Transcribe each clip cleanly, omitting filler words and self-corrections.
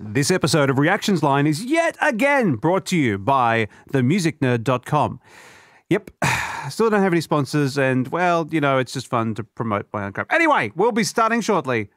This episode of Reactions Line is yet again brought to you by themusicnerd.com. Yep, still don't have any sponsors, and, well, you know, it's just fun to promote my own crap. Anyway, we'll be starting shortly.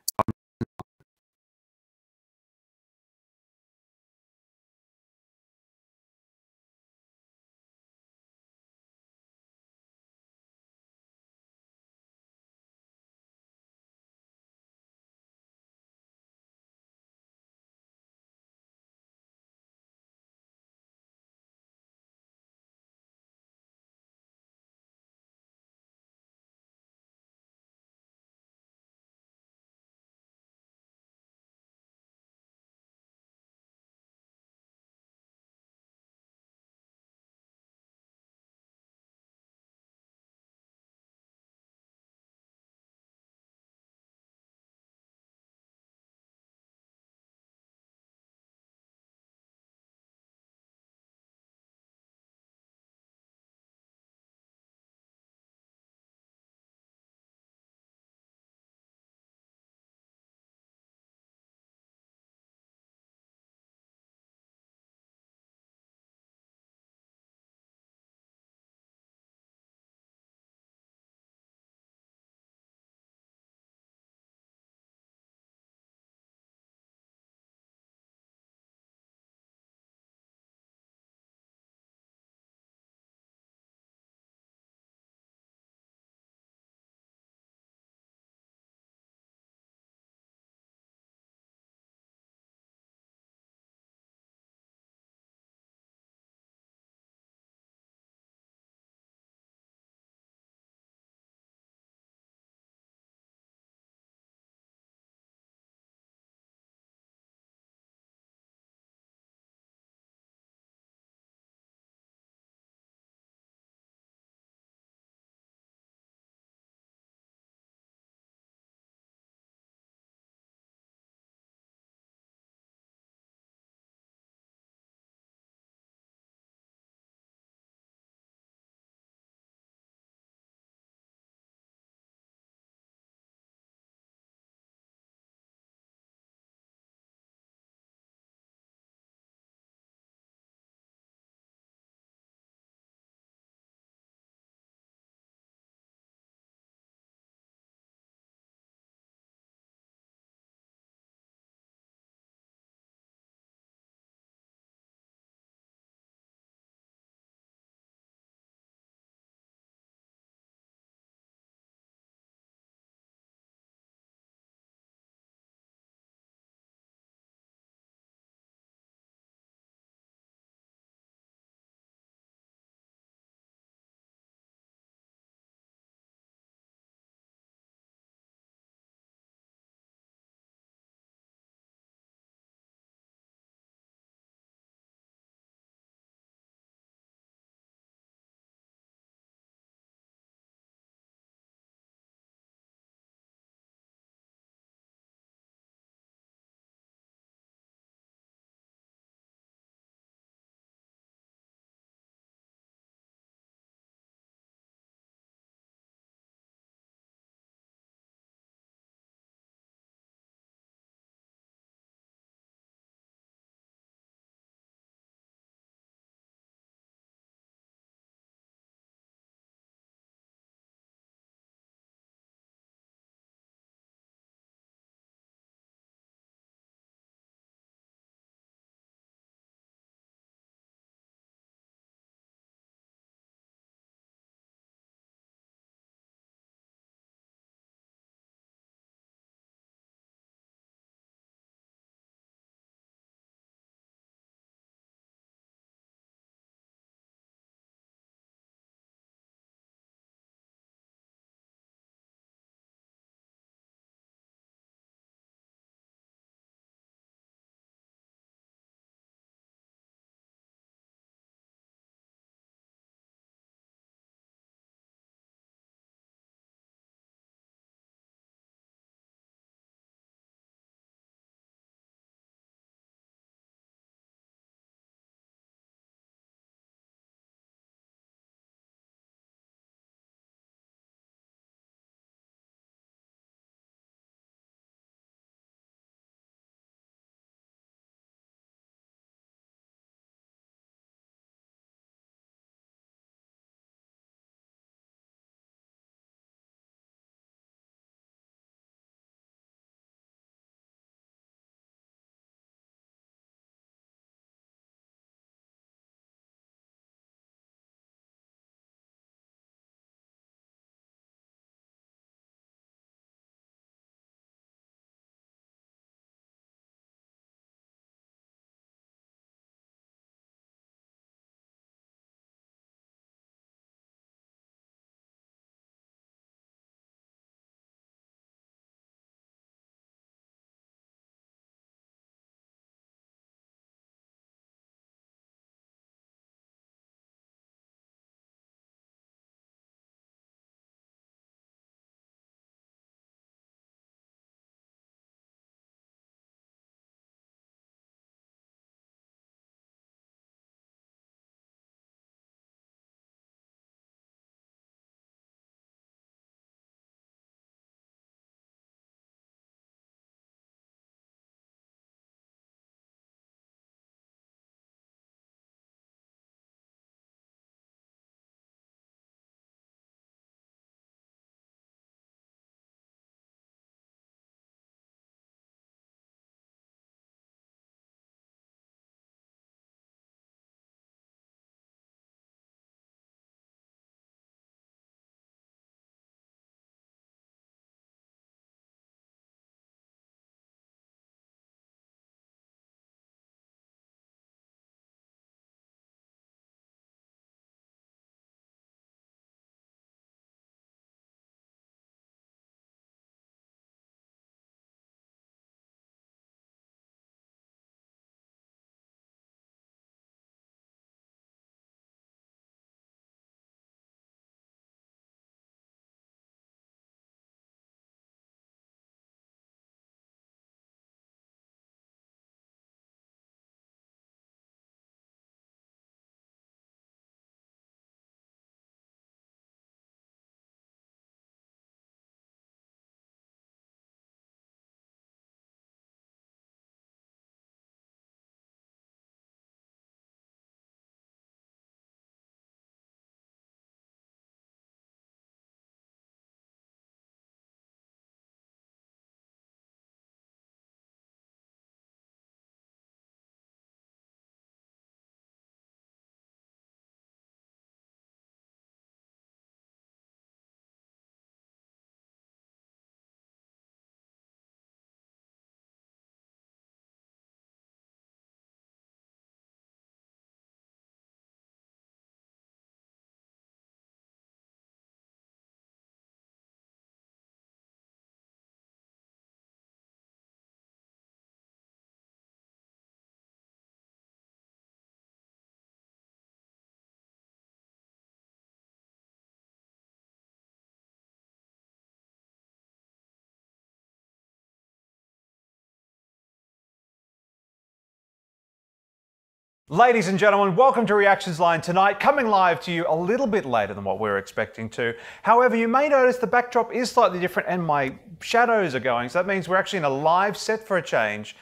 Ladies and gentlemen, welcome to Reactions Line tonight, coming live to you a little bit later than what we were expecting to. However, you may notice the backdrop is slightly different and my shadows are going, so that means we're actually in a live set for a change.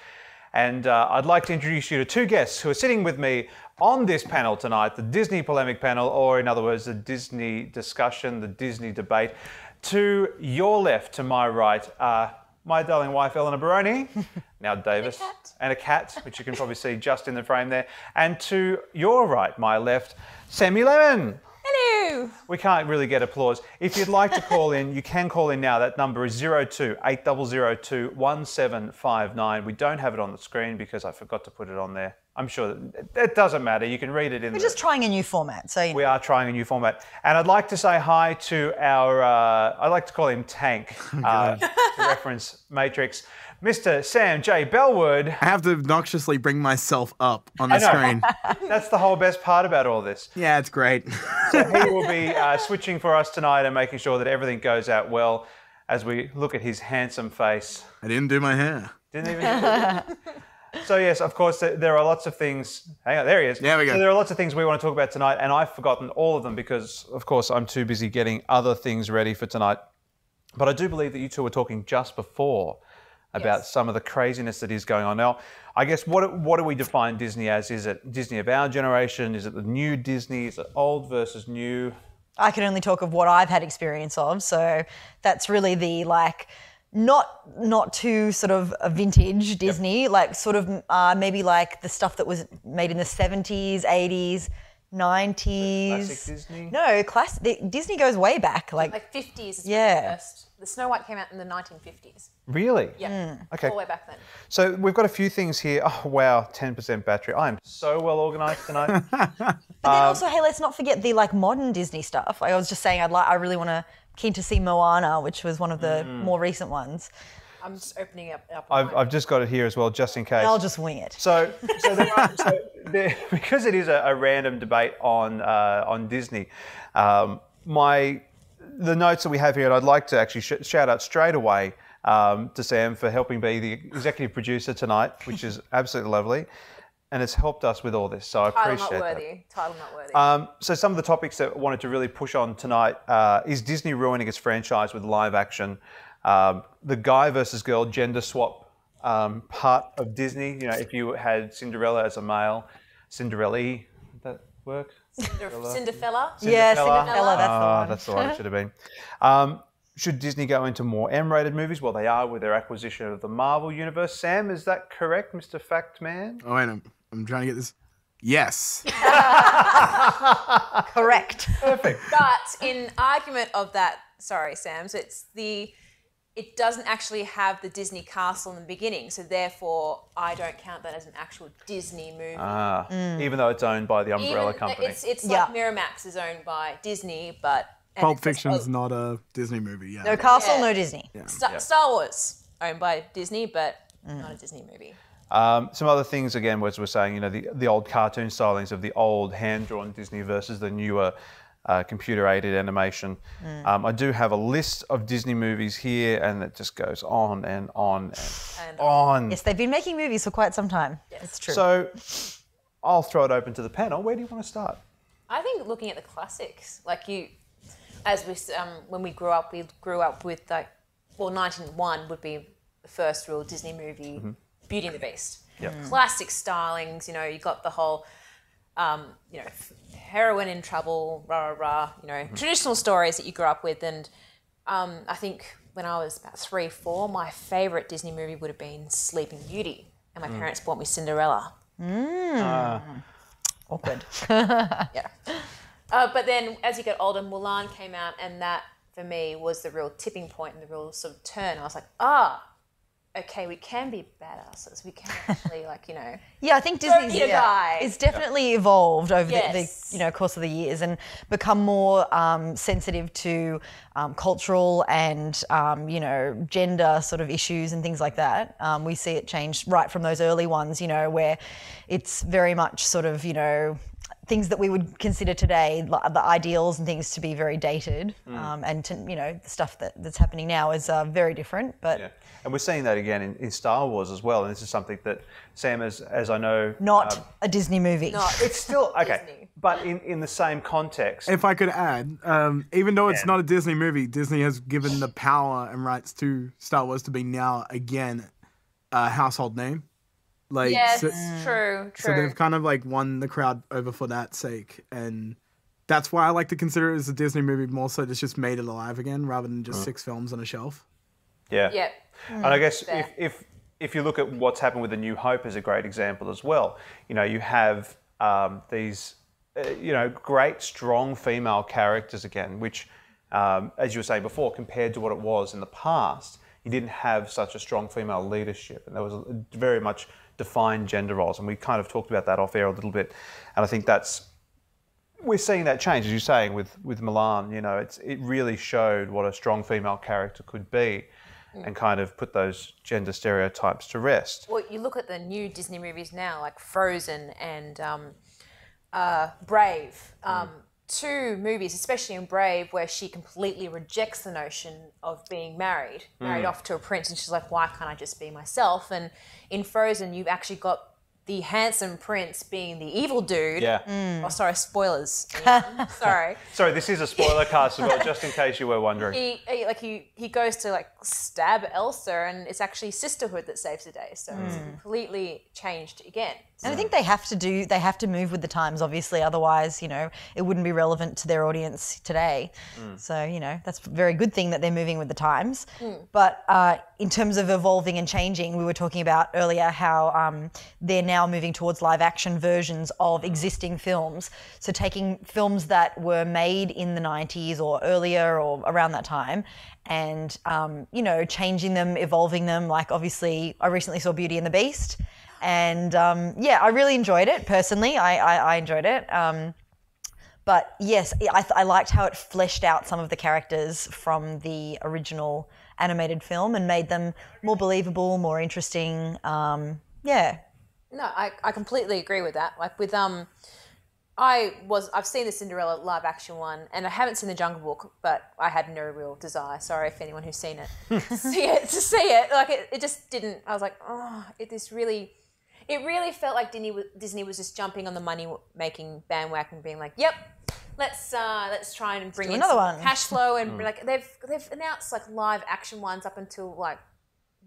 And I'd like to introduce you to two guests who are sitting with me on this panel tonight, the Disney Polemic panel, or in other words, the Disney discussion, the Disney debate. To your left, to my right, my darling wife, Eleanor Baroni, now Davis, and a cat, which you can probably see just in the frame there. And to your right, my left, Sammy Lemon. Hello. We can't really get applause. If you'd like to call in, you can call in now. That number is 02-8002-1759. We don't have it on the screen because I forgot to put it on there. I'm sure that doesn't matter. You can read it in. We're just trying a new format, so we are trying a new format, and I'd like to say hi to our. I like to call him Tank to reference Matrix, Mr. Sam J. Bellwood. I have to obnoxiously bring myself up on the screen. That's the whole best part about all this. Yeah, it's great. So he will be switching for us tonight and making sure that everything goes out well as we look at his handsome face. I didn't do my hair. Didn't even. So yes, of course, there are lots of things. Hang on, there he is. There we go. So there are lots of things we want to talk about tonight, and I've forgotten all of them because, of course, I'm too busy getting other things ready for tonight. But I do believe that you two were talking just before about some of the craziness that is going on. Now, I guess what do we define Disney as? Is it Disney of our generation? Is it the new Disney? Is it old versus new? I can only talk of what I've had experience of, so that's really the not too sort of a vintage Disney, like sort of maybe like the stuff that was made in the 70s, 80s, 90s. Classic Disney? No, Disney goes way back. Like 50s is yeah. first. The Snow White came out in the 1950s. Really? Yeah. Okay. All the way back then. So we've got a few things here. Oh, wow, 10% battery. I am so well organised tonight. But then also, hey, let's not forget the modern Disney stuff. I was just saying I really keen to see Moana, which was one of the more recent ones. I'm just opening up. I've just got it here as well, just in case. I'll just wing it. So because it is a random debate on Disney, the notes that we have here, and I'd like to actually shout out straight away to Sam for helping be the executive producer tonight, which is absolutely lovely. And it's helped us with all this, so I appreciate that. Title not worthy. So some of the topics that I wanted to really push on tonight is Disney ruining its franchise with live action, the guy versus girl gender swap part of Disney. You know, if you had Cinderella as a male, Cinderella-y, would that work? Cinderfella? Yeah, Cinderella, that's the one. That's the one it should have been. Should Disney go into more M-rated movies? Well, they are with their acquisition of the Marvel Universe. Sam, is that correct, Mr. Fact Man? Oh, wait, I'm trying to get this. Yes. Correct. Perfect. But in argument of that, sorry, Sam, so it doesn't actually have the Disney castle in the beginning, so therefore I don't count that as an actual Disney movie. Even though it's owned by the Umbrella Company. It's like Miramax is owned by Disney, but... Pulp Fiction's not a Disney movie, No castle, no Disney. Yeah. Star Wars, owned by Disney, but not a Disney movie. Some other things, again, as we're saying, you know, the old cartoon stylings of the old hand-drawn Disney versus the newer computer-aided animation. I do have a list of Disney movies here, and it just goes on and on and on. Yes, they've been making movies for quite some time. Yes. It's true. So I'll throw it open to the panel. Where do you want to start? I think looking at the classics, as we when we grew up with 1901 would be the first real Disney movie, Beauty and the Beast. Yep. Classic stylings, you know, you got the whole, heroine in trouble, rah, rah, rah, you know, traditional stories that you grew up with. And I think when I was about 3, 4, my favourite Disney movie would have been Sleeping Beauty. And my parents bought me Cinderella. Awkward. Yeah. But then as you get older, Mulan came out, and that, for me, was the real tipping point and the real sort of turn. I was like, okay, we can be badasses. We can actually, Yeah, I think Disney's it's definitely evolved over the course of the years and become more sensitive to cultural and gender sort of issues and things like that. We see it change right from those early ones, where it's very much sort of things that we would consider today, the ideals and things, to be very dated, and to, the stuff that's happening now is very different. But Yeah. And we're seeing that again in Star Wars as well. And this is something that Sam, as I know, not a Disney movie. No, it's still okay, Disney. but in the same context. If I could add, even though it's not a Disney movie, Disney has given the power and rights to Star Wars to be now again a household name. Like, Yes, so, true. so they've kind of like won the crowd over for that sake, and that's why I like to consider it as a Disney movie more so. It's just made it alive again rather than just 6 films on a shelf. Yeah. Yeah. And I guess Fair. if you look at what's happened with A New Hope is a great example as well. You have these great strong female characters again, which as you were saying before, compared to what it was in the past, you didn't have such a strong female leadership, and there was a very much defined gender roles, and we kind of talked about that off air a little bit, and I think we're seeing that change, as you're saying, with Milan. It really showed what a strong female character could be, and kind of put those gender stereotypes to rest. Well, you look at the new Disney movies now, like Frozen and Brave. 2 movies, especially in Brave, where she completely rejects the notion of being married off to a prince, and she's like, why can't I just be myself? And in Frozen, you've actually got the handsome prince being the evil dude. Yeah. Oh, sorry, spoilers. Ian. Sorry. Sorry, this is a spoiler cast as well, just in case you were wondering. He goes to like stab Elsa, and it's actually sisterhood that saves the day. So it's completely changed again. And I think they have to move with the times, obviously, otherwise, it wouldn't be relevant to their audience today. So, that's a very good thing that they're moving with the times. But in terms of evolving and changing, we were talking about earlier how they're now moving towards live action versions of existing films. So taking films that were made in the 90s or earlier or around that time and, changing them, evolving them. Like, obviously, I recently saw Beauty and the Beast. And I really enjoyed it personally. I enjoyed it. But yes, I liked how it fleshed out some of the characters from the original animated film and made them more believable, more interesting. No, I completely agree with that. Like with I've seen the Cinderella live action one, and I haven't seen the Jungle Book, but I had no real desire. Sorry if anyone who's seen it to see it. Like it just didn't. I was like, it really felt like Disney was just jumping on the money making bandwagon, being like, yep, let's try and bring in another some one. cash flow, and like they've announced like live action ones up until like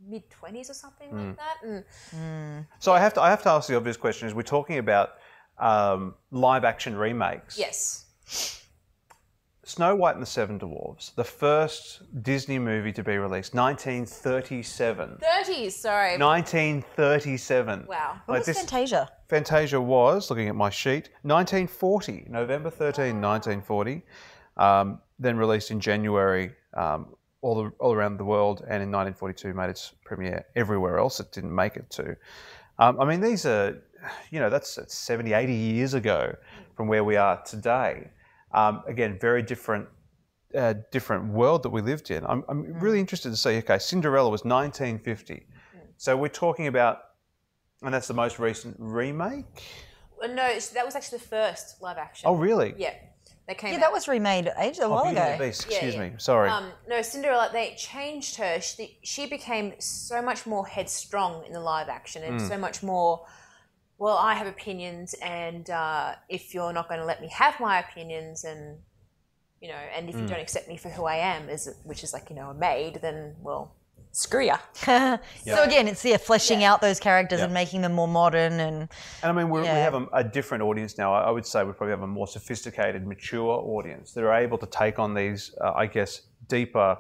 mid-20s or something like that. And So I have to ask the obvious question: is we're talking about live action remakes? yes. Snow White and the Seven Dwarfs, the first Disney movie to be released, 1937. 30s, sorry. 1937. Wow. What was Fantasia? Fantasia was, looking at my sheet, 1940, November 13, 1940. Then released in January all around the world, and in 1942 made its premiere everywhere else it didn't make it to. I mean, these are, that's 70, 80 years ago from where we are today. Again, very different world that we lived in. I'm really interested to see, okay, Cinderella was 1950. So we're talking about, and that's the most recent remake? No, that was actually the first live action. Oh, really? Yeah. They came Yeah, out. that was remade a while Beauty and ago. the Beast, Yeah, excuse yeah. me, sorry. No, Cinderella, they changed her. She became so much more headstrong in the live action and so much more, well, I have opinions, and if you're not going to let me have my opinions, and and if you don't accept me for who I am, which is like a maid, then well, screw ya. So again, it's fleshing out those characters and making them more modern and I mean, we have a different audience now. I would say we probably have a more sophisticated, mature audience that are able to take on these, I guess, deeper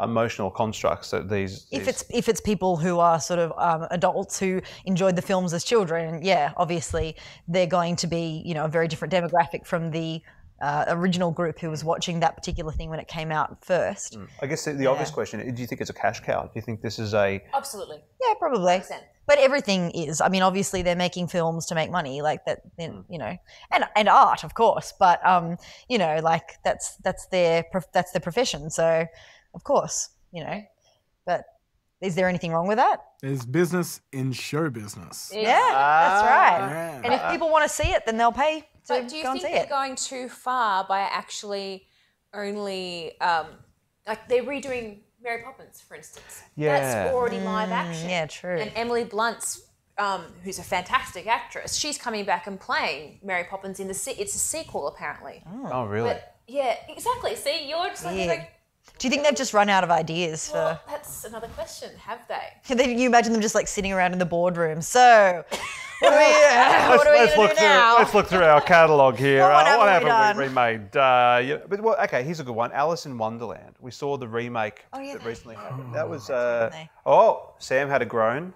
emotional constructs that these. If it's people who are sort of adults who enjoyed the films as children, obviously they're going to be a very different demographic from the original group who was watching that particular thing when it came out first. I guess the obvious question: do you think it's a cash cow? Do you think this is a? Absolutely. Yeah, probably. 100%. But everything is. I mean, obviously they're making films to make money, like that. And art, of course. But like that's their profession. So, of course, But is there anything wrong with that? There's business in show business. Yeah, that's right. Yeah. And if people want to see it, then they'll pay to But do you go and think see they're it. going too far by actually only like they're redoing Mary Poppins, for instance? Yeah. That's already live action. yeah, true. And Emily Blunt's, who's a fantastic actress, she's coming back and playing Mary Poppins in it's a sequel apparently. Oh, really? But yeah, exactly. See, you're just like, Yeah. like Do you think they've just run out of ideas for? well, that's another question. Have they? Can you imagine them just like sitting around in the boardroom? So, what are we Let's going to do now? Let's look through our catalogue here. What haven't we haven't we done? remade? But well, okay, here's a good one. Alice in Wonderland. We saw the remake Oh, yeah, that they- recently happened. That was. they? Sam had a groan.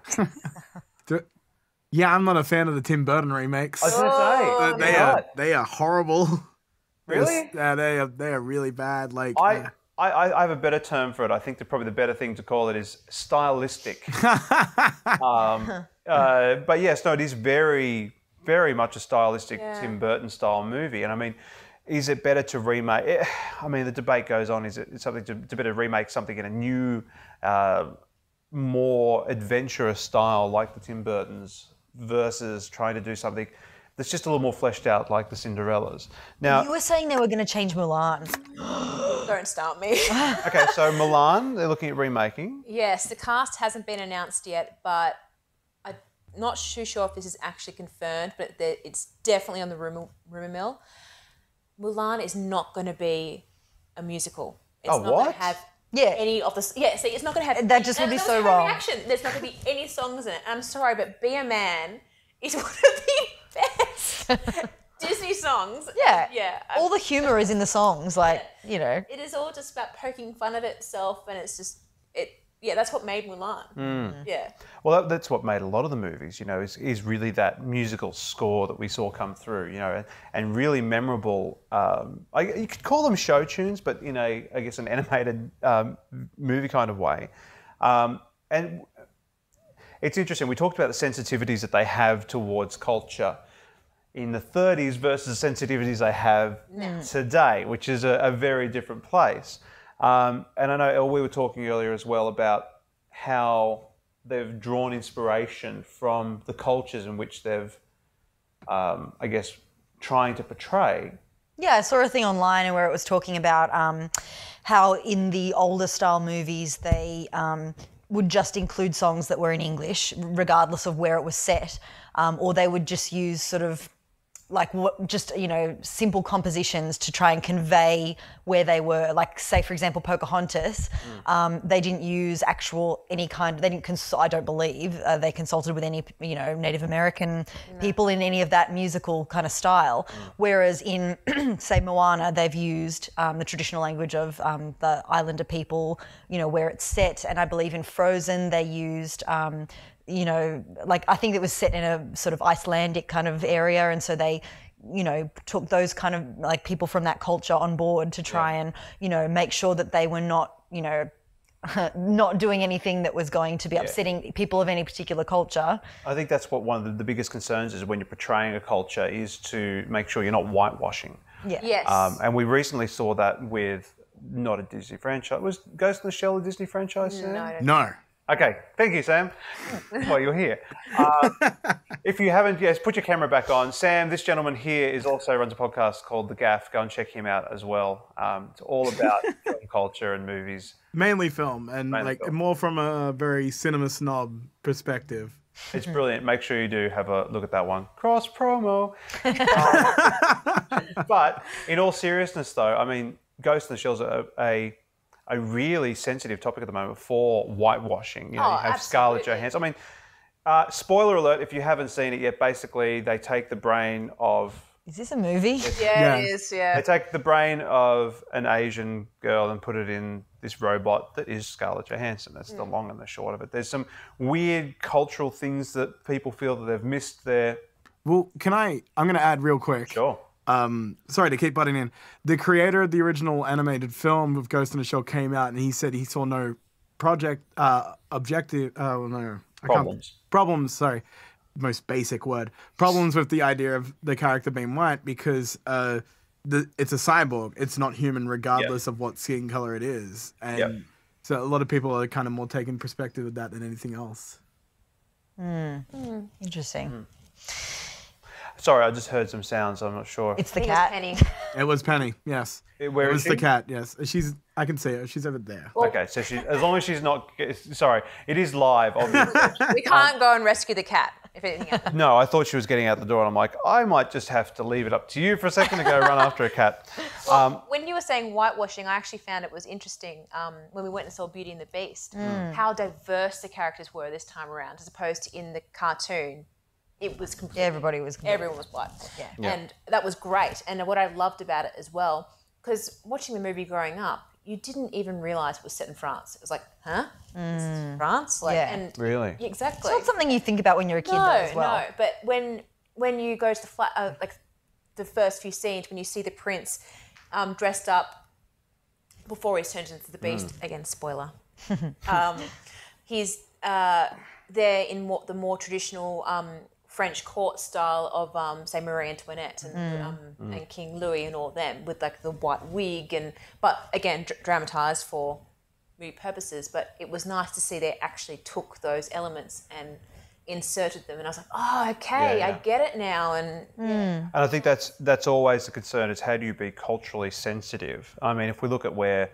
Yeah, I'm not a fan of the Tim Burton remakes. I was going to say. They are horrible. Really? Yeah, they are really bad. Like I have a better term for it. I think probably the better thing to call it is stylistic. But yes, no, it is very, very much a stylistic Tim Burton style movie. And I mean, is it better to remake? I mean, the debate goes on. Is it something to better remake something in a new, more adventurous style like the Tim Burtons versus trying to do something that's just a little more fleshed out like the Cinderellas? Now, You were saying they were going to change Mulan. Don't start me. okay, so Milan, they're looking at remaking. Yes, the cast hasn't been announced yet, but I'm not too sure if this is actually confirmed, but it's definitely on the rumor mill. Mulan is not going to be a musical. It's not going what? to have Yeah. any of the... Yeah, see, it's not going to have... That just would be it's so not gonna have wrong. Action. There's not going to be any songs in it. I'm sorry, but Be a Man is one of the best Disney songs. Yeah. Yeah. All the humor is in the songs, like, you know. It is all just about poking fun at itself, and it's just... Yeah, that's what made Mulan. Yeah. Well, that's what made a lot of the movies, you know, is really that musical score that we saw come through, you know, and really memorable. You could call them show tunes, but in I guess, an animated movie kind of way. And it's interesting. We talked about the sensitivities that they have towards culture in the 30s versus the sensitivities they have today, which is a very different place. And I know, Elle, we were talking earlier as well about how they've drawn inspiration from the cultures in which they've, I guess, trying to portray. Yeah, I saw a thing online where it was talking about how in the older style movies they would just include songs that were in English, regardless of where it was set, or they would just use sort of like just, you know, simple compositions to try and convey where they were. Like, say, for example, Pocahontas, they didn't use I don't believe they consulted with any, you know, Native American people in any of that musical kind of style. Whereas in, say, Moana, they've used the traditional language of the Islander people, you know, where it's set. And I believe in Frozen, they used... you know, like I think it was set in a sort of Icelandic kind of area, and so they, you know, took those kind of like people from that culture on board to try and, you know, make sure that they were not, you know, not doing anything that was going to be upsetting people of any particular culture. I think that's what one of the biggest concerns is when you're portraying a culture, is to make sure you're not whitewashing. Yeah. Yes. And we recently saw that with not a Disney franchise. Was Ghost in the Shell a Disney franchise? Sam? No, I don't No. Okay, thank you, Sam. Well, you're here. If you haven't, yes, put your camera back on. Sam, this gentleman here also runs a podcast called The Gaff. Go and check him out as well. It's all about film culture and movies. Mainly film, and Mainly like film. more from a very cinema snob perspective. It's brilliant. Make sure you do have a look at that one. Cross promo. But in all seriousness, though, I mean, Ghost in the Shell's a really sensitive topic at the moment for whitewashing. You know, you have Scarlett absolutely. Johansson. I mean, spoiler alert, if you haven't seen it yet, basically they take the brain of... Is this a movie? Yeah, Yeah. it is, yeah. They take the brain of an Asian girl and put it in this robot that is Scarlett Johansson. That's the long and the short of it. There's some weird cultural things that people feel that they've missed there. Well, I'm going to add real quick. Sure. Sorry to keep butting in. The creator of the original animated film of Ghost in the Shell came out and he said he saw no problems, sorry, most basic word. Problems with the idea of the character being white because it's a cyborg. It's not human regardless of what skin color it is. And so a lot of people are kind of more taking perspective of that than anything else. Interesting. Sorry, I just heard some sounds. I'm not sure. It's the I think cat. it was Penny. It was Penny. Yes. Where it is was she? the cat. Yes. I can see her. She's over there. Okay, so as long as she's not. Sorry, it is live, obviously. We can't go and rescue the cat, if anything happens. No, I thought she was getting out the door, and I'm like, I might just have to leave it up to you for a second to go run after a cat. When you were saying whitewashing, I actually found it was interesting when we went and saw Beauty and the Beast, how diverse the characters were this time around, as opposed to in the cartoon. It was completely... Everybody was completely... Everyone was white. Yeah. And that was great. And what I loved about it as well, because watching the movie growing up, you didn't even realise it was set in France. It was like, huh? This is France? Like, Yeah. And Really? Exactly. It's not something you think about when you're a kid, though, as well. No, but when you go to the flat, like the first few scenes, when you see the prince dressed up before he's turned into the beast, again, spoiler, he's there in the more traditional French court style of, say, Marie Antoinette and King Louis and all them, with like the white wig, but again, dramatised for movie purposes. But it was nice to see they actually took those elements and inserted them, and I was like, oh, okay, I get it now. And And I think that's always the concern, is how do you be culturally sensitive? I mean, if we look at where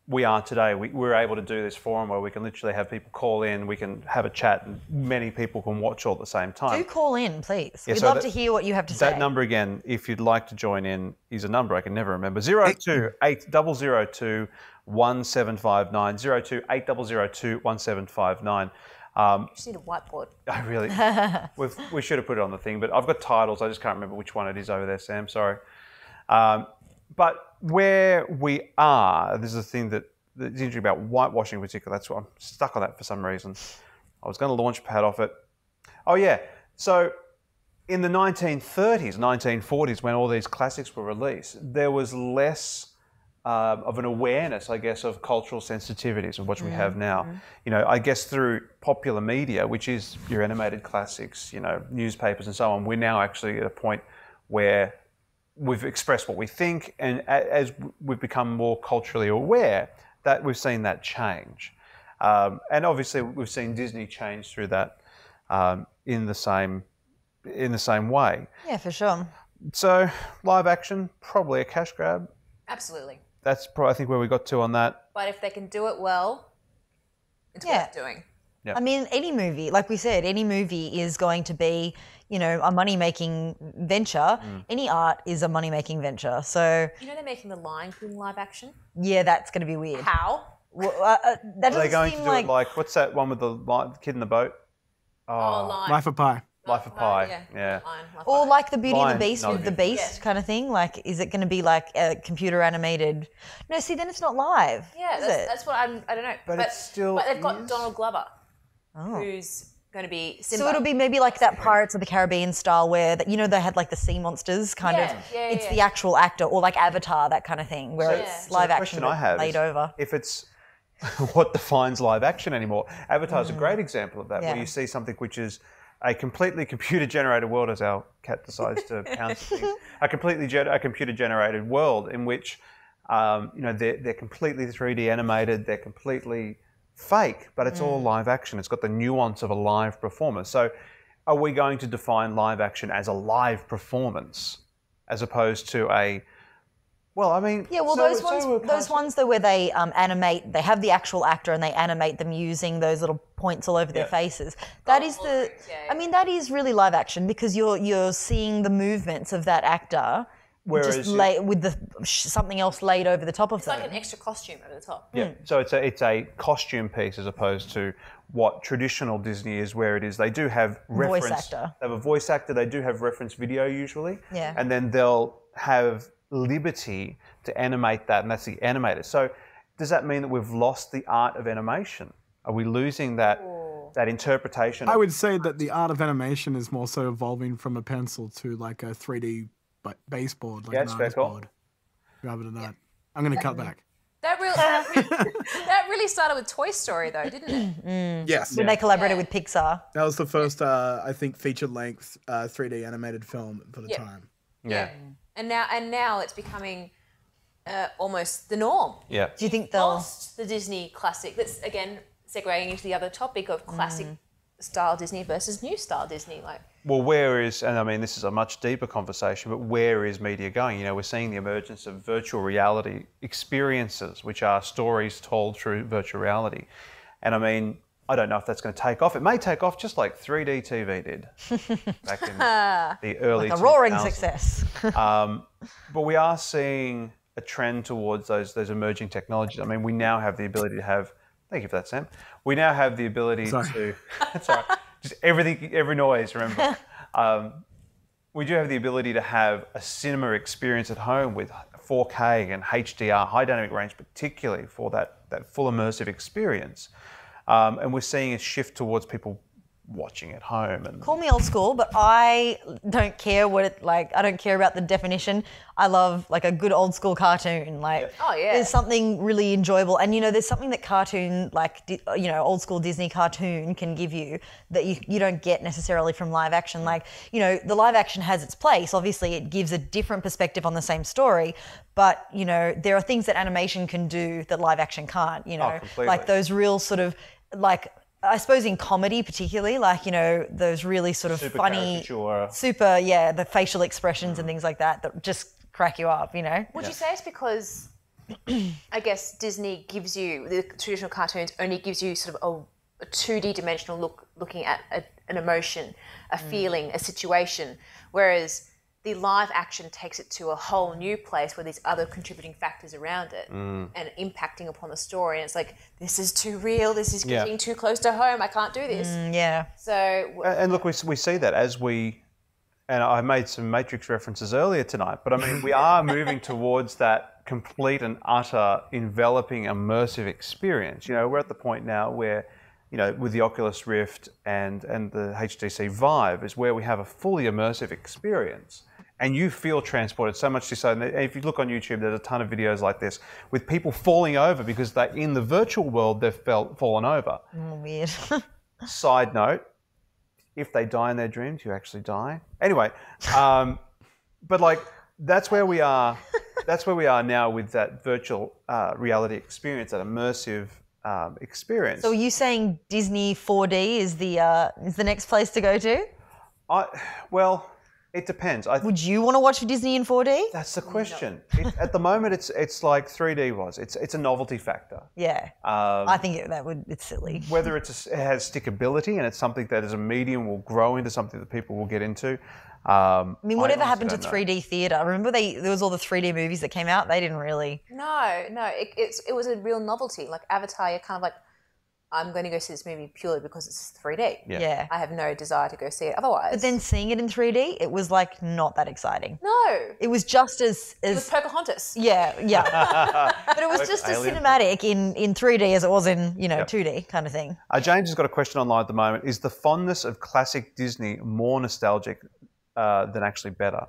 we are today, we're able to do this forum where we can literally have people call in, we can have a chat, and many people can watch all at the same time. Do call in, please. Yeah, We'd so love to hear what you have to say. That number again, if you'd like to join in, is a number I can never remember. 028002 1759. 028002 1759. you just need a whiteboard. I really, we should have put it on the thing, but I've got titles. I just can't remember which one it is over there, Sam. Sorry. But where we are, this is a thing that's interesting about whitewashing in particular. That's why I'm stuck on that for some reason. I was going to launch pad off it. Oh, yeah. So in the 1930s, 1940s, when all these classics were released, there was less of an awareness, I guess, of cultural sensitivities of what we have now. You know, I guess through popular media, which is your animated classics, you know, newspapers and so on, we're now actually at a point where we've expressed what we think, and as we've become more culturally aware, that we've seen that change. And obviously we've seen Disney change through that in the same way. Yeah, for sure. So live action, probably a cash grab. Absolutely. That's probably, I think, where we got to on that. But if they can do it well, it's worth doing. I mean, any movie, like we said, any movie is going to be, you know, a money-making venture. Any art is a money-making venture. So, You know they're making the Lion King live action? yeah, that's going to be weird. How? That Are they doesn't going to seem do like... it like, what's that one with the kid in the boat? Oh, Lion. Life of Pi. Life of Pi. Yeah. Or like the Beauty and Lion, the Beast no, with the good. Beast kind of thing. Like, is it going to be like a computer animated? No, see, then it's not live. Yeah, is it? that's what I don't know. But it still But they've got is. Donald Glover, who's going to be Simba. So it'll be maybe like that Pirates of the Caribbean style where, you know, they had like the sea monsters kind of. It's the actual actor, or like Avatar, that kind of thing, where it's live the action question I have laid is, over. if it's what defines live action anymore. Avatar is a great example of that, where you see something which is a completely computer-generated world, as our cat decides to pounce things, a computer-generated world in which you know, they're completely 3D animated, they're completely fake, but it's all live action. It's got the nuance of a live performance. So are we going to define live action as a live performance as opposed to a... Well, I mean... Yeah, well, those ones though where they animate, they have the actual actor and they animate them using those little points all over their faces. That is the... I mean, that is really live action, because you're seeing the movements of that actor Whereas with something else laid over the top of them. It's like an extra costume over the top. Yeah, so it's a costume piece as opposed to what traditional Disney is, where it is they do have reference. Voice actor. They have a voice actor. They do have reference video usually. Yeah. And then they'll have liberty to animate that, and that's the animator. So does that mean that we've lost the art of animation? Are we losing that interpretation? I would say that the art of animation is more so evolving from a pencil to like a 3D baseboard, like an artist board, rather than that. I'm going to cut back. That really started with Toy Story, though, didn't it? Yes. When they collaborated with Pixar. That was the first, I think, feature-length 3D animated film for the time. Yeah. And now it's becoming almost the norm. Yeah. Do you think they'll... Lost the Disney classic. That's, again, segueing into the other topic of classic style Disney versus new style Disney? Like, well, where is, and I mean, this is a much deeper conversation, but where is media going? You know, we're seeing the emergence of virtual reality experiences, which are stories told through virtual reality. And I mean, I don't know if that's going to take off. It may take off just like 3D TV did back in the early Like a roaring 2000s. success. But we are seeing a trend towards those emerging technologies. I mean, we now have the ability to have, thank you for that, Sam. We now have the ability to, that's all right, just everything, every noise, remember. We do have the ability to have a cinema experience at home with 4K and HDR, high dynamic range, particularly for that full immersive experience. And we're seeing a shift towards people watching at home. And Call me old school, but I don't care what it like. I don't care about the definition. I love like a good old school cartoon. Like, Oh, yeah. there's something really enjoyable, and you know, there's something that cartoon, like you know, old school Disney cartoon can give you that you don't get necessarily from live action. Like, you know, the live action has its place. Obviously, it gives a different perspective on the same story, but you know, there are things that animation can do that live action can't. You know, completely. like those real sort of like. I suppose in comedy particularly, like, you know, those really sort of Super funny, caricature. yeah, the facial expressions and things like that just crack you up, you know? would you say it's because I guess Disney gives you, the traditional cartoons only gives you sort of a 2D dimensional looking at an emotion, a feeling, a situation, whereas the live action takes it to a whole new place where there's other contributing factors around it and impacting upon the story. And it's like, this is too real. This is getting too close to home. I can't do this. Yeah. So, And look, we see that as we, and I made some Matrix references earlier tonight, but I mean, we are moving towards that complete and utter enveloping immersive experience. You know, we're at the point now where, you know, with the Oculus Rift and the HTC Vive is where we have a fully immersive experience. And you feel transported so much so. And if you look on YouTube, there's a ton of videos like this with people falling over because they, in the virtual world, they've fallen over. Weird. Side note, if they die in their dreams, you actually die. Anyway, but like that's where we are. That's where we are now with that virtual reality experience, that immersive experience. So are you saying Disney 4D is the next place to go to? Well, it depends. Would you want to watch Disney in 4D? That's the question. At the moment, it's like 3D was. It's a novelty factor. Yeah. I think it's silly. Whether it has stickability and it's something that as a medium will grow into something that people will get into. I mean, whatever I happened to honestly don't 3D theatre? Remember there was all the 3D movies that came out? They didn't really. no, it was a real novelty. Like Avatar, you're kind of like, I'm going to go see this movie purely because it's 3D. Yeah. I have no desire to go see it otherwise. But then seeing it in 3D, it was like not that exciting. no, It was just as it was Pocahontas. yeah. But it was just as Alien. cinematic in 3D as it was in, you know, 2D kind of thing. James has got a question online at the moment. Is the fondness of classic Disney more nostalgic than actually better?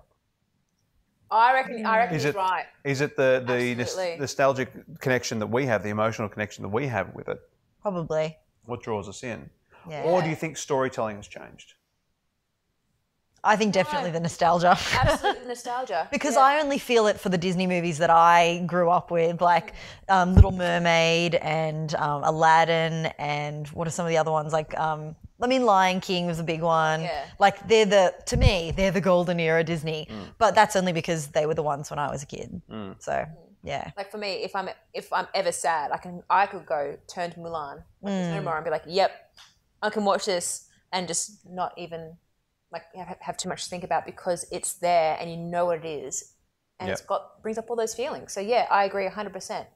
I reckon Is he's it right. Is it the Absolutely. nostalgic connection that we have, the emotional connection that we have with it? Probably. What draws us in? Yeah. Or do you think storytelling has changed? I think definitely the nostalgia. Absolutely nostalgia. Because Yeah. I only feel it for the Disney movies that I grew up with, like Little Mermaid and Aladdin, and what are some of the other ones? Like, I mean, Lion King was a big one. Yeah. Like, to me, they're the golden era Disney. But that's only because they were the ones when I was a kid. So, yeah. Like for me, if I'm ever sad, I could go turn to Mulan, like there's no more, and be like, yep, I can watch this and just not even like have too much to think about because it's there and you know what it is, and Yep. it's brings up all those feelings. So yeah, I agree 100%.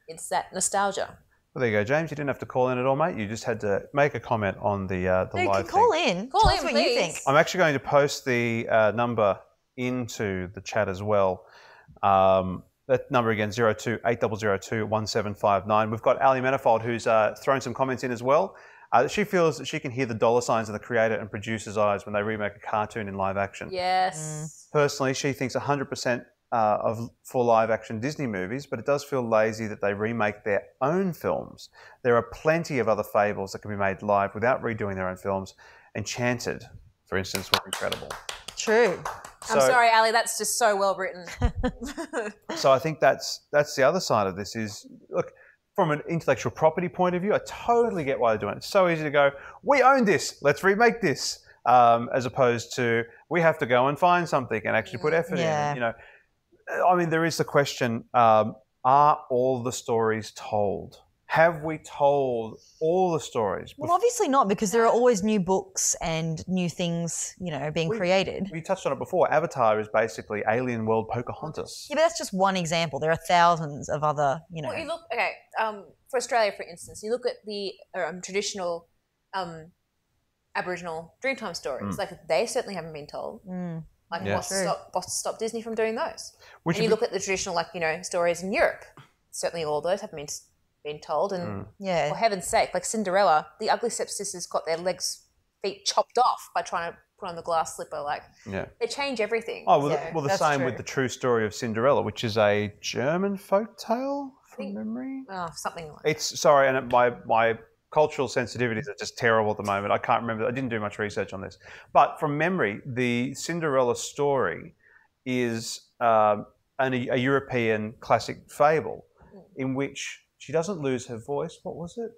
It's that nostalgia. Well, there you go, James. You didn't have to call in at all, mate. You just had to make a comment on the No, you live can call thing. in. Call Tell in, us what please. you think. I'm actually going to post the number into the chat as well. That number again, 02-8002-1759. We've got Ali Manifold who's thrown some comments in as well. She feels that she can hear the dollar signs in the creator and producer's eyes when they remake a cartoon in live action. Yes. Personally, she thinks 100% for live action Disney movies, but it does feel lazy that they remake their own films. There are plenty of other fables that can be made live without redoing their own films. Enchanted, for instance, was incredible. True. I'm sorry, Ali. That's just so well written. So I think that's the other side of this is, look, from an intellectual property point of view, I totally get why they're doing it. It's so easy to go, we own this, let's remake this, as opposed to we have to go and find something and actually put effort in. And, you know, I mean, there is the question: are all the stories told? Have we told all the stories? Well, obviously not, because there are always new books and new things, you know, being created. We touched on it before. Avatar is basically Alien World Pocahontas. Yeah, but that's just one example. There are thousands of other, you know. Well, you look, for Australia, for instance, you look at the traditional Aboriginal Dreamtime stories. Like, they certainly haven't been told. Like, what's to stop Disney from doing those? And you look at the traditional, like, you know, stories in Europe. Certainly all those haven't been told. And for heaven's sake, like Cinderella, the ugly stepsisters got their feet chopped off by trying to put on the glass slipper. Like, they change everything. Oh, well, the same with the true story of Cinderella, which is a German folk tale from memory. Oh, something like it's sorry, and my cultural sensitivities are just terrible at the moment. I can't remember. I didn't do much research on this, but from memory, the Cinderella story is a European classic fable in which she doesn't lose her voice. What was it?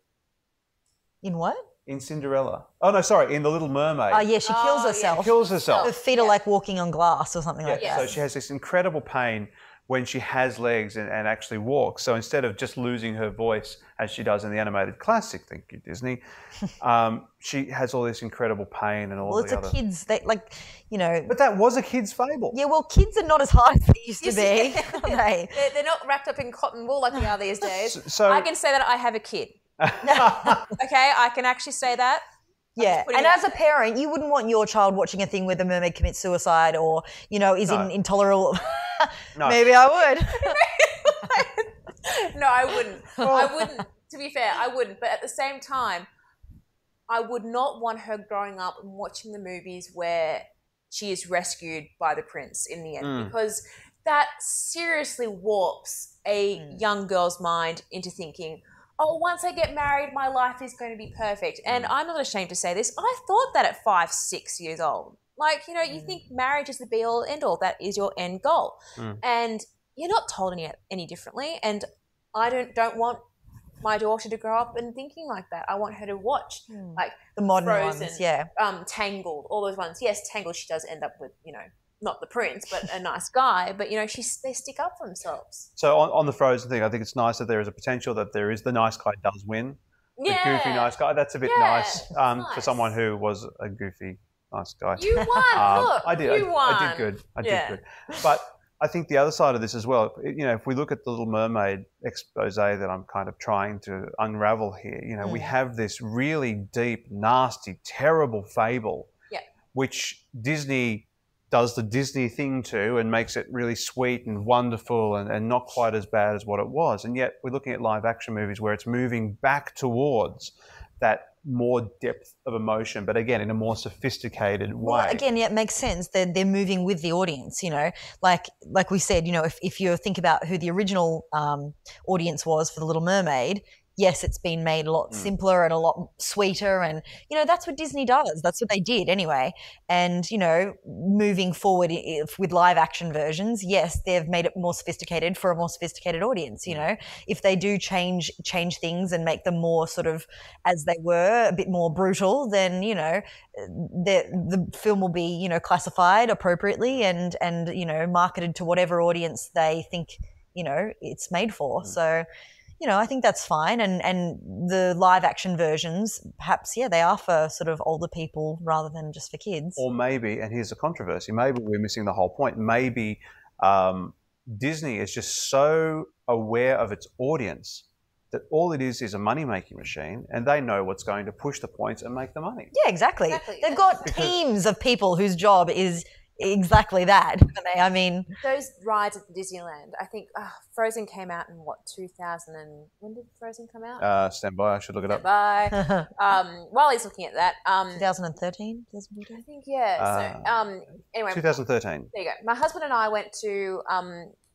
In what? In Cinderella. Oh, no, sorry. In The Little Mermaid. Oh, yeah, she kills herself. She kills herself. Her feet are like walking on glass or something like that. So she has this incredible pain when she has legs and actually walks. So instead of just losing her voice as she does in the animated classic, thank you, Disney, she has all this incredible pain and all the other... Well, it's a kid's... like, you know... But that was a kid's fable. Yeah, well, kids are not as hard as they used to be, are they? They're not wrapped up in cotton wool like they are these days. So I can say that I have a kid. Okay, I can actually say that. Yeah, and as a parent, you wouldn't want your child watching a thing where the mermaid commits suicide or, you know, is intolerable. No. Maybe I would. No, I wouldn't. I wouldn't. To be fair, I wouldn't. But at the same time, I would not want her growing up and watching the movies where she is rescued by the prince in the end, because that seriously warps a young girl's mind into thinking, oh, once I get married, my life is going to be perfect. And I'm not ashamed to say this. I thought that at 5, 6 years old. Like, you know, you think marriage is the be-all, end-all. That is your end goal. And you're not told any differently. And I don't want my daughter to grow up and thinking like that. I want her to watch, like, the modern Frozen, ones, Tangled, all those ones. Yes, Tangled, she does end up with, you know, not the prince, but a nice guy. But, you know, they stick up for themselves. So on the Frozen thing, I think it's nice that there is a potential that there is the nice guy does win. The goofy nice guy. That's a bit nice, for someone who was a goofy nice guy. You won. Look, I did. You won. I did good. I did good. But I think the other side of this as well, you know, if we look at the Little Mermaid expose that I'm kind of trying to unravel here, you know, we have this really deep, nasty, terrible fable, which Disney does the Disney thing to and makes it really sweet and wonderful and not quite as bad as what it was. And yet we're looking at live action movies where it's moving back towards that more depth of emotion, but again, in a more sophisticated way. Well, again, it makes sense. They're moving with the audience, you know. Like we said, you know, if you think about who the original audience was for The Little Mermaid, yes, it's been made a lot simpler and a lot sweeter. And, you know, that's what Disney does. That's what they did anyway. And, you know, moving forward with live action versions, yes, they've made it more sophisticated for a more sophisticated audience, you know. If they do change things and make them more sort of as they were, a bit more brutal, then, you know, the film will be, you know, classified appropriately and, you know, marketed to whatever audience they think, you know, it's made for. So, you know, I think that's fine. And the live action versions, perhaps, they are for sort of older people rather than just for kids. Or maybe, and here's a controversy, maybe we're missing the whole point. Maybe Disney is just so aware of its audience that all it is a money-making machine and they know what's going to push the points and make the money. Yeah, exactly. They've got teams of people whose job is exactly that. I mean, those rides at Disneyland, I think Frozen came out in what, 2000 and when did Frozen come out? Stand by, I should look it up. Stand by. While he's looking at that, 2013, I think, so anyway, 2013. There you go. My husband and I went to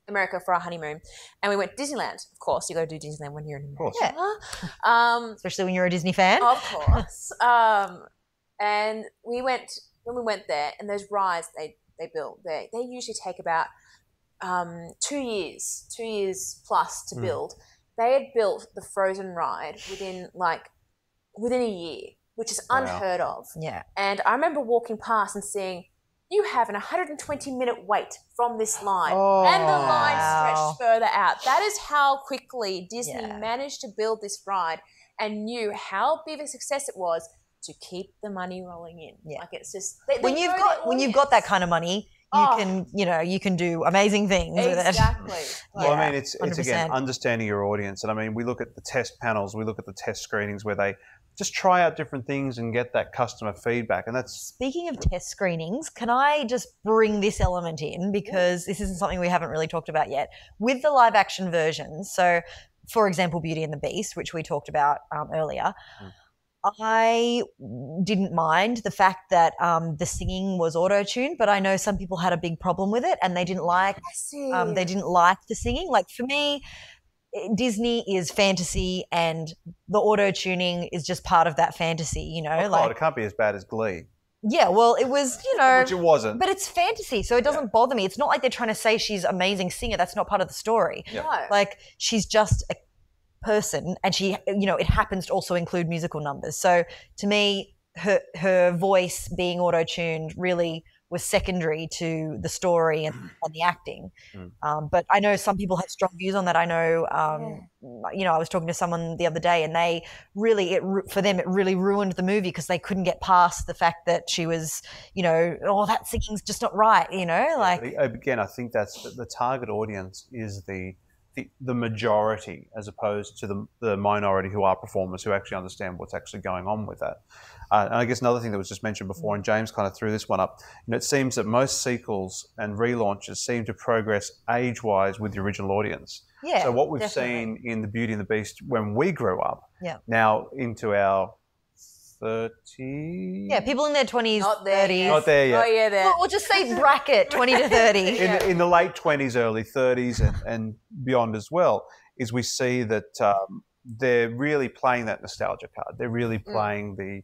America for our honeymoon, and we went to Disneyland. Of course, you got to do Disneyland when you're in America. Especially when you're a Disney fan. Of course. And when we went there, and those rides they built, they usually take about 2 years plus to build. they had built the Frozen ride within a year, which is unheard of. Yeah. And I remember walking past and seeing, you have an 120-minute wait from this line. And the line stretched further out. That is how quickly Disney managed to build this ride and knew how big a success it was to keep the money rolling in. Yeah. Like, it's just when you've got that kind of money, you can do amazing things with it. Exactly. Well, I mean, it's again understanding your audience, and I mean, we look at the test panels, we look at the test screenings where they just try out different things and get that customer feedback, and that's. Speaking of test screenings, can I just bring this element in, because this isn't something we haven't really talked about yet with the live action versions. So, for example, Beauty and the Beast, which we talked about earlier. I didn't mind the fact that the singing was auto-tuned, but I know some people had a big problem with it, and they didn't like the singing. Like, for me, Disney is fantasy, and the auto-tuning is just part of that fantasy, you know. It can't be as bad as Glee. Yeah, well, it was, which it wasn't. But it's fantasy, so it doesn't bother me. It's not like they're trying to say she's an amazing singer. That's not part of the story. Yeah. No. Like, she's just a person, and she, it happens to also include musical numbers. So to me, her voice being auto-tuned really was secondary to the story and the acting. But I know some people have strong views on that. I know, I was talking to someone the other day, and they really, for them, it really ruined the movie because they couldn't get past the fact that she was, that singing's just not right, like. Again, I think that's the target audience is the majority, as opposed to the minority who are performers who actually understand what's actually going on with that. And I guess another thing that was just mentioned before, and James kind of threw this one up, it seems that most sequels and relaunches seem to progress age-wise with the original audience. Yeah, so what we've seen in The Beauty and the Beast when we grew up, now into our 30. Yeah, people in their 20s, Not there 30s. Not there yet. Oh, yeah, there. Well, we'll just say bracket 20 to 30. In the late 20s, early 30s, and beyond as well, is we see that they're really playing that nostalgia card. They're really playing the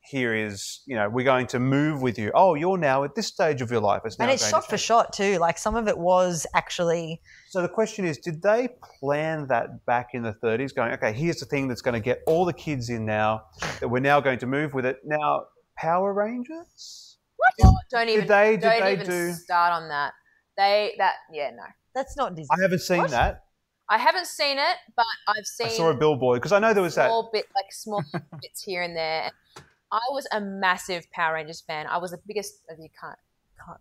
here is, we're going to move with you. Oh, you're now at this stage of your life. And it's shot for shot too. Like, some of it was actually. So the question is, did they plan that back in the 30s, going, okay, here's the thing that's going to get all the kids in now, that we're now going to move with it. Now, Power Rangers? What? Oh, don't even start on that. No. That's not Disney. I haven't seen that. I haven't seen it, but I've seen. I saw a billboard because I know there was small bits here and there. I was a massive Power Rangers fan. I was the biggest, as you can't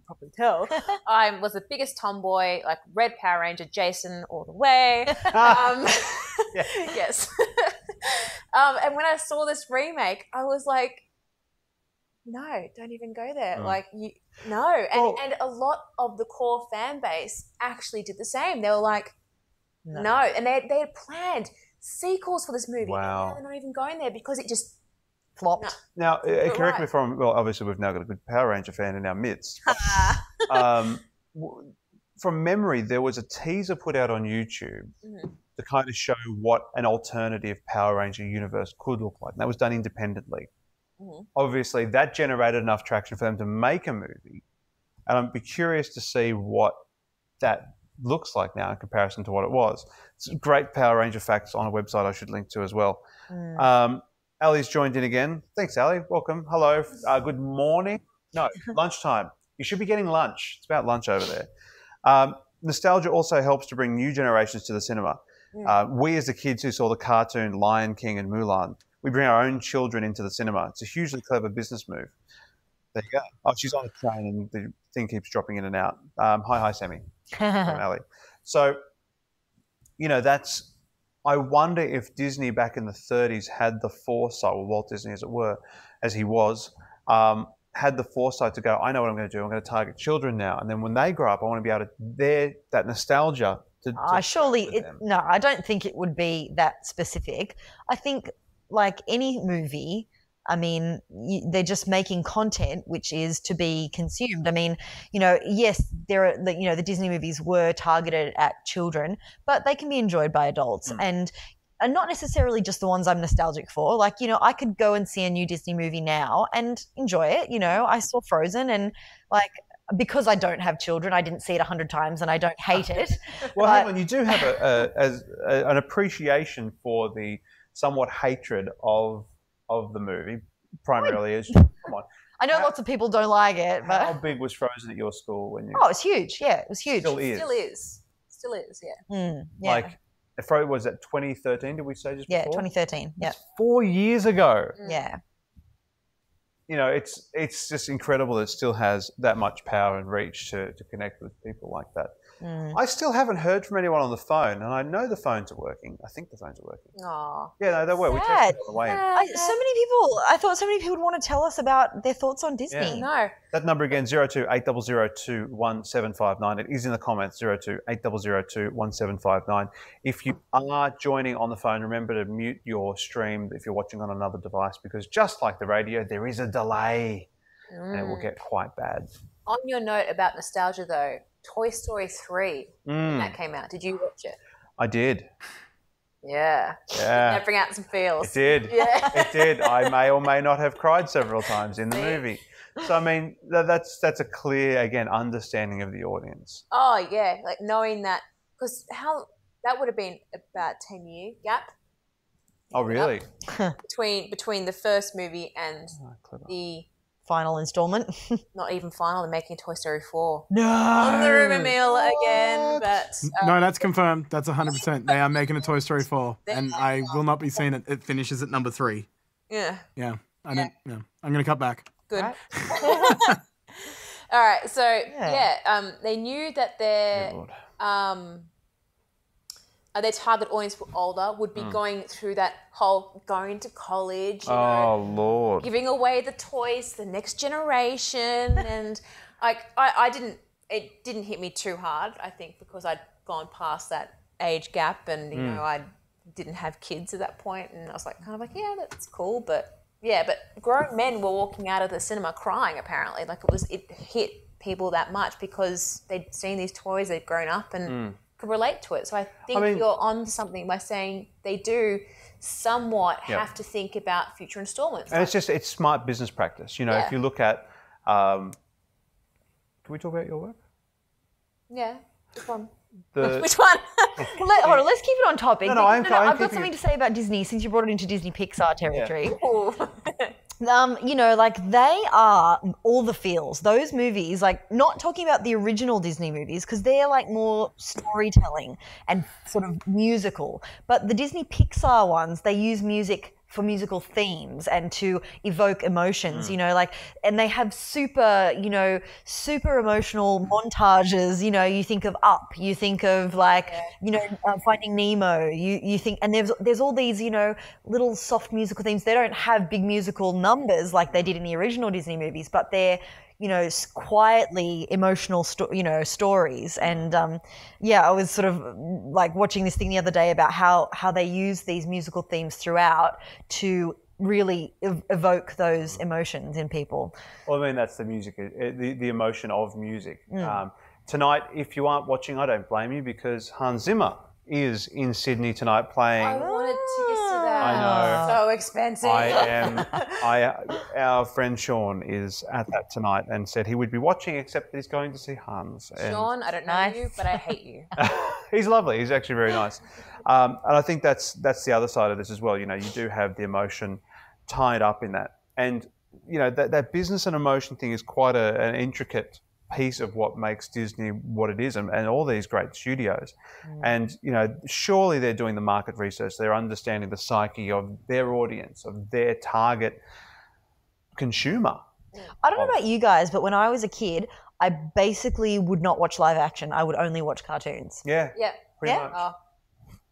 probably tell, I was the biggest tomboy, like Red Power Ranger, Jason all the way. Yes. And when I saw this remake, I was like, no, don't even go there. And a lot of the core fan base actually did the same. They were like, no. And they had planned sequels for this movie. Wow. And they're not even going there because it just flopped. Now, correct me if I'm, well, obviously we've now got a good Power Ranger fan in our midst. From memory, there was a teaser put out on YouTube to kind of show what an alternative Power Ranger universe could look like. And that was done independently. Obviously, that generated enough traction for them to make a movie. And I'd be curious to see what that looks like now in comparison to what it was. It's great Power Ranger facts on a website I should link to as well. Ali's joined in again. Thanks, Ali. Welcome. Hello. Good morning. No, lunchtime. You should be getting lunch. It's about lunch over there. Nostalgia also helps to bring new generations to the cinema. We, as the kids who saw the cartoon Lion King and Mulan, we bring our own children into the cinema. It's a hugely clever business move. There you go. Oh, she's on a train and the thing keeps dropping in and out. Hi, Sammy. From Ali. So, that's... I wonder if Disney back in the 30s had the foresight, or Walt Disney as it were, as he was, had the foresight to go, I know what I'm going to do. I'm going to target children now. And then when they grow up, I want to be able to, that nostalgia to no, I don't think it would be that specific. I think, like any movie, I mean, they're just making content which is to be consumed. I mean, yes, the Disney movies were targeted at children, but they can be enjoyed by adults and not necessarily just the ones I'm nostalgic for. Like, I could go and see a new Disney movie now and enjoy it. I saw Frozen and because I don't have children, I didn't see it 100 times and I don't hate it. Well, hang on, you do have an appreciation for the somewhat hatred of the movie, primarily as come on. I know lots of people don't like it, but How big was Frozen at your school when you? oh, it's huge. Yeah, it was huge. Still is. Still is. Yeah. Yeah. Like, Frozen was that 2013? Did we say just before? Yeah, 2013. Yeah. It's 4 years ago. Yeah. You know, it's just incredible that it still has that much power and reach to connect with people like that. I still haven't heard from anyone on the phone, and I know the phones are working. I think the phones are working. Aw. Yeah, no, they were. We Sad. tested on the way in. I thought so many people would want to tell us about their thoughts on Disney. No. That number again, 02-800-21759. It is in the comments, 02-800-21759. If you are joining on the phone, remember to mute your stream if you're watching on another device, because just like the radio, there is a delay and it will get quite bad. On your note about nostalgia, though, Toy Story 3, when that came out, did you watch it? I did. Yeah. Yeah. Didn't that bring out some feels? It did. Yeah. It did. I may or may not have cried several times in the movie. So, I mean, that's a clear, again, understanding of the audience. Oh, yeah. Like knowing that, because that would have been about 10-year gap. Oh, really? Between the first movie and the Final installment. not even final, they're making Toy Story 4. No. On the rumour mill again, but No, that's confirmed. That's 100%. They are making a Toy Story 4, and I will not be seeing it. It finishes at number 3. yeah, Yeah, I don't. Yeah, I'm gonna cut back. good. Right. All right, so they knew that Good Lord. their target audience were older, would be going through that whole going to college, you know, Oh, Lord. giving away the toys to the next generation, and it didn't hit me too hard, I think, because I'd gone past that age gap, and you know, I didn't have kids at that point, and I was like, kind of like, yeah, that's cool, but grown men were walking out of the cinema crying, apparently, like it hit people that much because they'd seen these toys, they'd grown up and could relate to it. So I think you're on to something by saying they do somewhat have to think about future installments. And it's smart business practice. You know, if you look at, can we talk about your work? Yeah, which one? The, Which one? Hold on, let's keep it on topic. I'm I've got keeping something it- to say about Disney since you brought it into Disney Pixar territory. Ooh. You know, like they are all the feels. Those movies, like not talking about the original Disney movies because they're like more storytelling and sort of musical. But the Disney Pixar ones, they use music for musical themes and to evoke emotions, you know, like, and they have super emotional montages. You know, you think of Up, you think of like, you know, Finding Nemo, you think, and there's all these, you know, little soft musical themes. They don't have big musical numbers like they did in the original Disney movies, but they're, you know, quietly emotional, stories. And I was sort of like watching this thing the other day about how they use these musical themes throughout to really evoke those emotions in people. Well, I mean, that's the music, the emotion of music. Tonight, if you aren't watching, I don't blame you, because Hans Zimmer is in Sydney tonight playing. I wanted tickets to that. I know. So expensive. Our friend Sean is at that tonight and said he would be watching, except that he's going to see Hans. And Sean, I don't know you, but I hate you. he's lovely. He's actually very nice. And I think that's the other side of this as well. You know, you do have the emotion tied up in that. And, you know, that business and emotion thing is quite an intricate piece of what makes Disney what it is, and all these great studios. And, you know, surely they're doing the market research. They're understanding the psyche of their audience, of their target consumer. I don't know about you guys, but when I was a kid, I basically would not watch live action. I would only watch cartoons. Yeah. Yeah. Pretty much. Oh,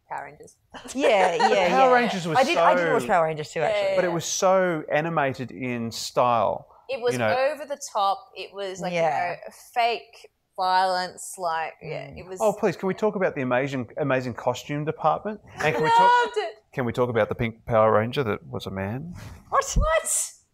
Power Rangers. Yeah. Power Rangers was I did watch Power Rangers too, actually. But it was so animated in style. It was over the top. It was like, you know, fake violence. Like, it was. Oh, please, can we talk about the amazing costume department? And can we talk about the pink Power Ranger that was a man? What?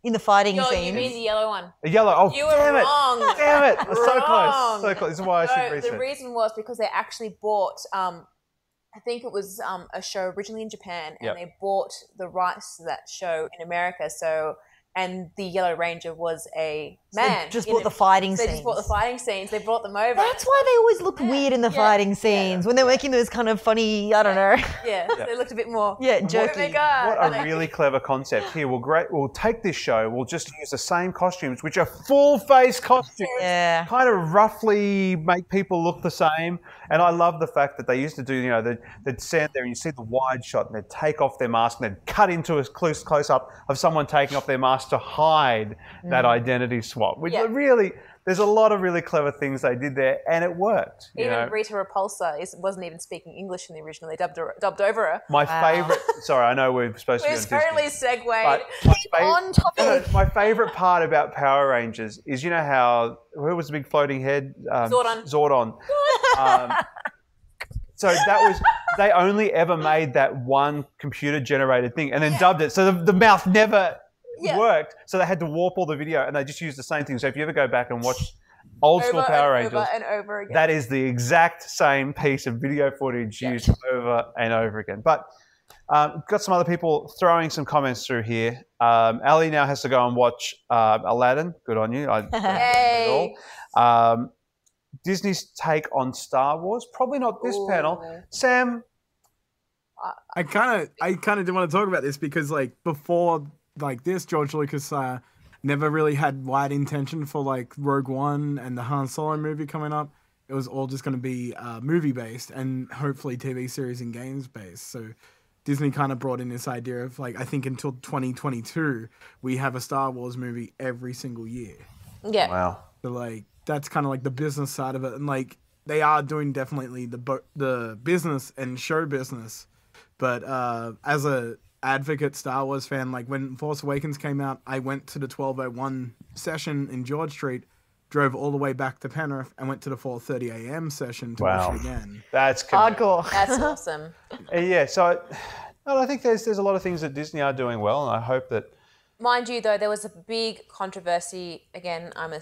In the You fighting mean scenes. the yellow one? The yellow. Oh, You damn were it! wrong. Damn it! So Wrong. close. So close. This is why I should No, research. the reason was because they actually bought. I think it was a show originally in Japan, and they bought the rights to that show in America. So and the Yellow Ranger was a man. Just brought the fighting They scenes. just brought the fighting scenes. They brought them over. That's why they always looked weird in the fighting scenes when they're making those kind of funny, I don't know. Yeah, they looked a bit more. Jerky. Oh my God. What a really clever concept here. We'll take this show, we'll just use the same costumes, which are full face costumes. Yeah. Kind of roughly make people look the same. And I love the fact that they used to do, they'd stand there and you see the wide shot and they'd take off their mask and they'd cut into a close up of someone taking off their mask to hide that identity swap. Which really, there's a lot of really clever things they did there, and it worked. Even Rita Repulsa wasn't even speaking English in the original. They dubbed over her. My favourite, sorry, I know we're supposed to be on Disney. We're totally segued. On topic. My favourite part about Power Rangers is, how, who was the big floating head? Zordon. So that was, they only ever made that one computer generated thing and then dubbed it. So the mouth never worked. So they had to warp all the video and they just used the same thing. So if you ever go back and watch old school Power Rangers, over and over again. that is the exact same piece of video footage used over and over again. But got some other people throwing some comments through here. Ali now has to go and watch Aladdin. Good on you. Yay. Disney's take on Star Wars. Probably not this panel. Sam? I kind of didn't want to talk about this because before this, George Lucas never really had wide intention for Rogue One and the Han Solo movie coming up. It was all just going to be movie based and hopefully TV series and games based. So Disney kind of brought in this idea of I think until 2022 we have a Star Wars movie every single year. Yeah. Wow. So that's kind of the business side of it, and they are doing definitely the business and show business. But as a advocate Star Wars fan, when Force Awakens came out, I went to the 12:01 session in George Street, drove all the way back to Penrith, and went to the 4:30 a.m. session to watch it again. That's hardcore. That's awesome. Yeah, so I think there's a lot of things that Disney are doing well, and I hope that. Mind you, though, there was a big controversy. Again, I'm a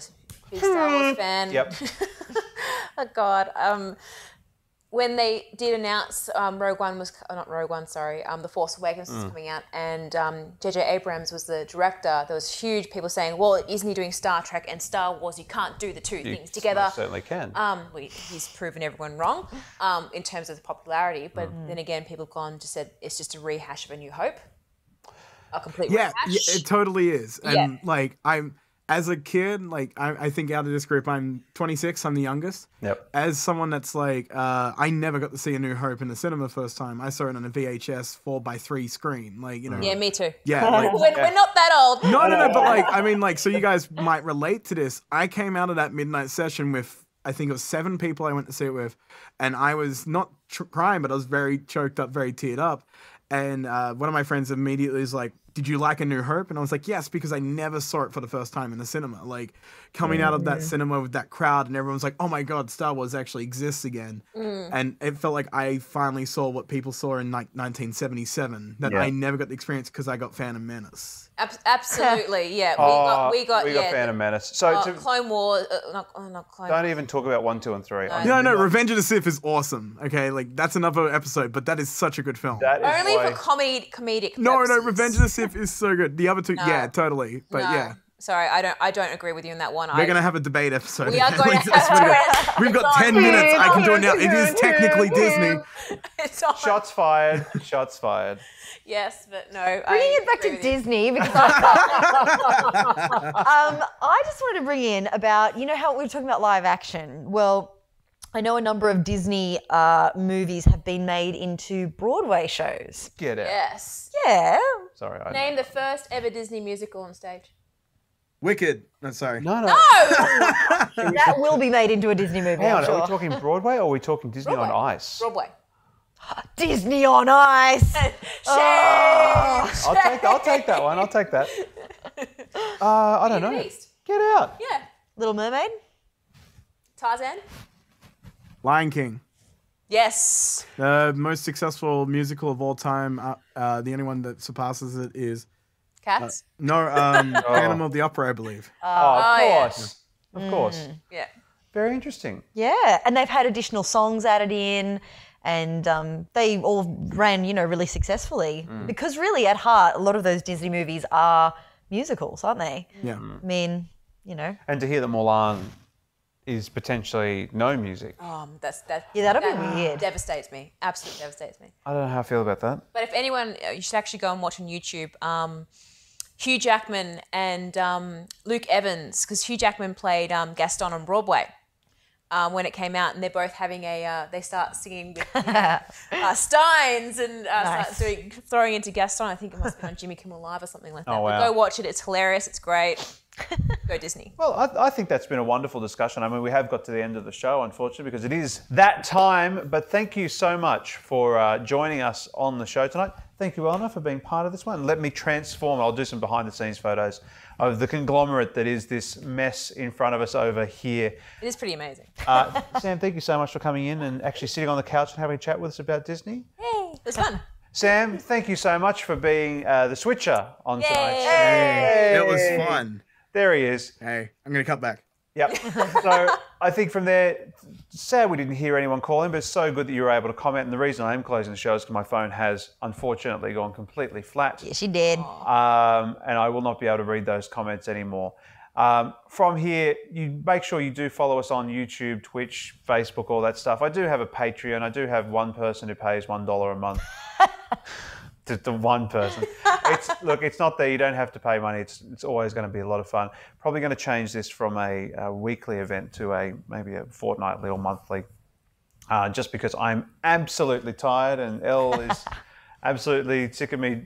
big Star Wars fan. Yep. Oh God. When they did announce Rogue One was not Rogue One, sorry, The Force Awakens was coming out, and J.J. Abrams was the director. There was huge people saying, "Well, isn't he doing Star Trek and Star Wars? You can't do the two things together." You certainly can. He's proven everyone wrong in terms of the popularity. But then again, people have gone and just said it's just a rehash of A New Hope. A complete rehash. Yeah, it totally is. And I'm as a kid, I think out of this group, I'm 26. I'm the youngest. Yep. As someone that's I never got to see A New Hope in the cinema first time. I saw it on a VHS 4:3 screen. Yeah, me too. Yeah. We're not that old. No. But so you guys might relate to this. I came out of that midnight session with, I think it was 7 people I went to see it with, and I was not crying, but I was very choked up, very teared up. And one of my friends immediately was like, "Did you like A New Hope?" And I was like, "Yes," because I never saw it for the first time in the cinema. Coming out of that cinema with that crowd, and everyone's like, "Oh my God, Star Wars actually exists again." And it felt like I finally saw what people saw in 1977 that I never got the experience because I got Phantom Menace. Absolutely, yeah. We got Phantom Menace. So Clone Wars, not Clone. Don't even talk about 1, 2, and 3. No. Revenge of the Sith is awesome. Okay, that's another episode, but that is such a good film. That is only why... for comedic. No, purposes. Revenge of the Sith is so good. The other two, yeah, totally. But yeah. Sorry, I don't agree with you on that one. We're gonna have a debate episode. We are going to. We've got 10 minutes. I can do it now. It is technically Disney. It's on. Shots fired. Shots fired. Yes, but no. Bringing it back to Disney because I just wanted to bring in about, how we were talking about live action. Well, I know a number of Disney movies have been made into Broadway shows. Get out. Yes. Yeah. Sorry. Name the first ever Disney musical on stage. Wicked. No, sorry. No. That will be made into a Disney movie. Hang on, I'm sure. are we talking Broadway or are we talking Disney on Ice? Broadway. Disney on Ice. I'll take that one. I'll take that. I don't know. Beast. Get out. Yeah. Little Mermaid. Tarzan. Lion King. Yes. The most successful musical of all time. The only one that surpasses it is Cats. Phantom of the Opera, I believe. Of course. Yeah. Of course. Yeah. Very interesting. Yeah, and they've had additional songs added in, and they all ran, really successfully. Because really, at heart, a lot of those Disney movies are musicals, aren't they? Yeah. I mean, you know. And to hear that Mulan is potentially no music. Yeah, that'd be weird. Devastates me. Absolutely devastates me. I don't know how I feel about that. But if anyone, you should actually go and watch on YouTube. Hugh Jackman and Luke Evans, because Hugh Jackman played Gaston on Broadway when it came out, and they're both having they start singing with Steins and start throwing into Gaston. I think it must be on Jimmy Kimmel Live or something like that. Oh, wow. But go watch it. It's hilarious. It's great. Go Disney. Well, I think that's been a wonderful discussion. I mean, we have got to the end of the show, unfortunately, because it is that time. But thank you so much for joining us on the show tonight. Thank you, Eleanor, for being part of this one. Let me transform. I'll do some behind-the-scenes photos of the conglomerate that is this mess in front of us over here. It is pretty amazing. Sam, thank you so much for coming in and actually sitting on the couch and having a chat with us about Disney. Yay, it was fun. Sam, thank you so much for being the switcher on tonight's show. Hey, it was fun. There he is. Hey, I'm going to cut back. Yep. So I think from there, sad we didn't hear anyone call in, but it's so good that you were able to comment. And the reason I am closing the show is because my phone has unfortunately gone completely flat. Yes, you did. And I will not be able to read those comments anymore. From here, you make sure you do follow us on YouTube, Twitch, Facebook, all that stuff. I do have a Patreon. I do have one person who pays $1 a month. To one person. It's not that you don't have to pay money. It's always going to be a lot of fun. Probably going to change this from a weekly event to maybe a fortnightly or monthly, just because I'm absolutely tired and Elle is absolutely sick of me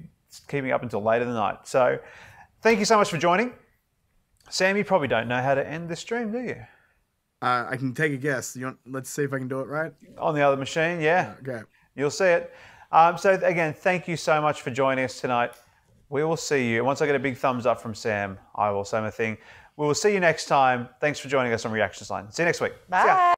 keeping up until late in the night. So thank you so much for joining. Sam, you probably don't know how to end the stream, do you? I can take a guess. Let's see if I can do it right. On the other machine, yeah. Okay. You'll see it. So again, thank you so much for joining us tonight. We will see you. Once I get a big thumbs up from Sam, I will say my thing. We will see you next time. Thanks for joining us on Reactions Line. See you next week. Bye.